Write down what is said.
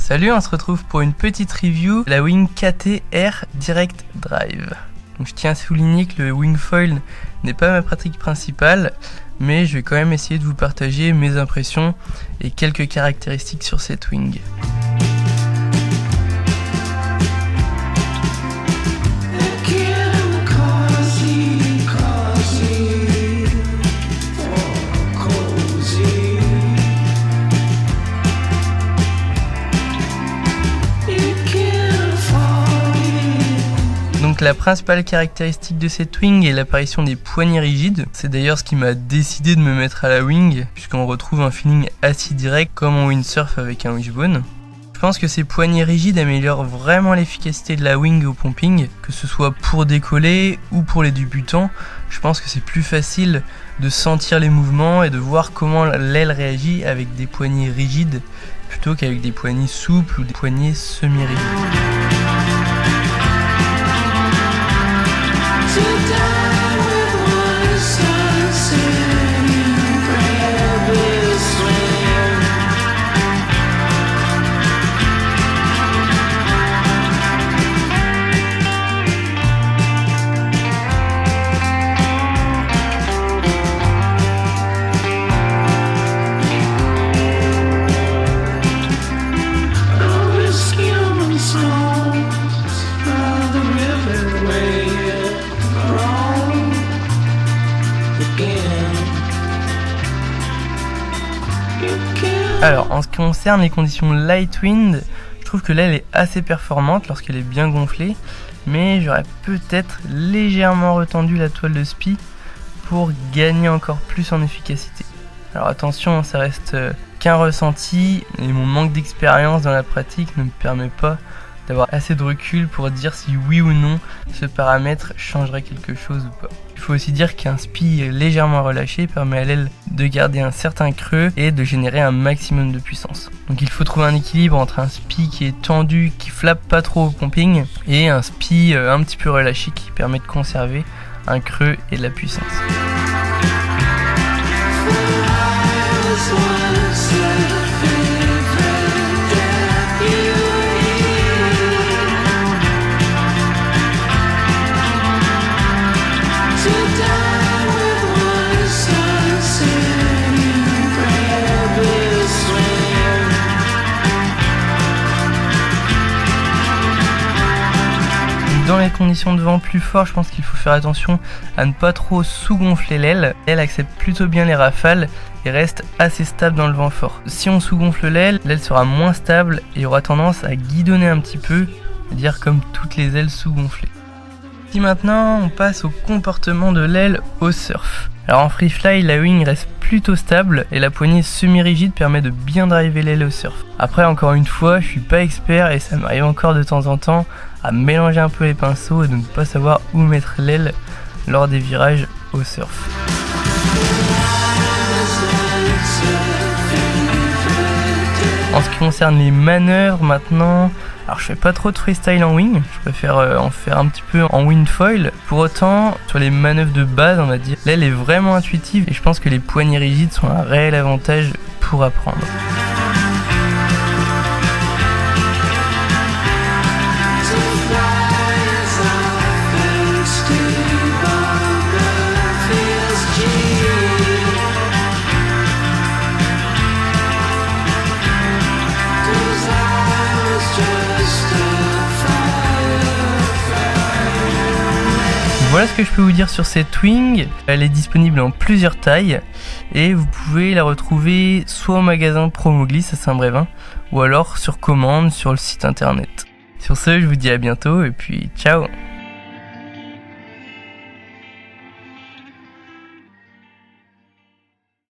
Salut, on se retrouve pour une petite review de la Wing KT-R Direct Drive. Donc, je tiens à souligner que le wingfoil n'est pas ma pratique principale, mais je vais quand même essayer de vous partager mes impressions et quelques caractéristiques sur cette wing. Donc la principale caractéristique de cette wing est l'apparition des poignées rigides. C'est d'ailleurs ce qui m'a décidé de me mettre à la wing, puisqu'on retrouve un feeling assis direct comme en windsurf avec un wishbone. Je pense que ces poignées rigides améliorent vraiment l'efficacité de la wing au pumping, que ce soit pour décoller ou pour les débutants. Je pense que c'est plus facile de sentir les mouvements et de voir comment l'aile réagit avec des poignées rigides plutôt qu'avec des poignées souples ou des poignées semi-rigides. Alors, en ce qui concerne les conditions light wind, je trouve que l'aile est assez performante lorsqu'elle est bien gonflée, mais j'aurais peut-être légèrement retendu la toile de spi pour gagner encore plus en efficacité. Alors attention, ça reste qu'un ressenti et mon manque d'expérience dans la pratique ne me permet pas d'avoir assez de recul pour dire si oui ou non ce paramètre changerait quelque chose ou pas. Il faut aussi dire qu'un spi légèrement relâché permet à l'aile de garder un certain creux et de générer un maximum de puissance. Donc il faut trouver un équilibre entre un spi qui est tendu, qui flappe pas trop au pumping, et un spi un petit peu relâché qui permet de conserver un creux et de la puissance. Dans les conditions de vent plus fort, je pense qu'il faut faire attention à ne pas trop sous-gonfler l'aile. L'aile accepte plutôt bien les rafales et reste assez stable dans le vent fort. Si on sous-gonfle l'aile sera moins stable et aura tendance à guidonner un petit peu, c'est-à-dire comme toutes les ailes sous-gonflées. Si maintenant on passe au comportement de l'aile au surf. Alors en free fly, la wing reste plutôt stable et la poignée semi-rigide permet de bien driver l'aile au surf. Après, encore une fois, je suis pas expert et ça m'arrive encore de temps en temps à mélanger un peu les pinceaux et de ne pas savoir où mettre l'aile lors des virages au surf. En ce qui concerne les manœuvres maintenant, alors je fais pas trop de freestyle en wing, je préfère en faire un petit peu en windfoil. Pour autant, sur les manœuvres de base, on va dire, l'aile est vraiment intuitive et je pense que les poignées rigides sont un réel avantage pour apprendre. Voilà ce que je peux vous dire sur cette wing. Elle est disponible en plusieurs tailles et vous pouvez la retrouver soit au magasin Promoglisse à Saint-Brévin ou alors sur commande sur le site internet. Sur ce, je vous dis à bientôt et puis ciao.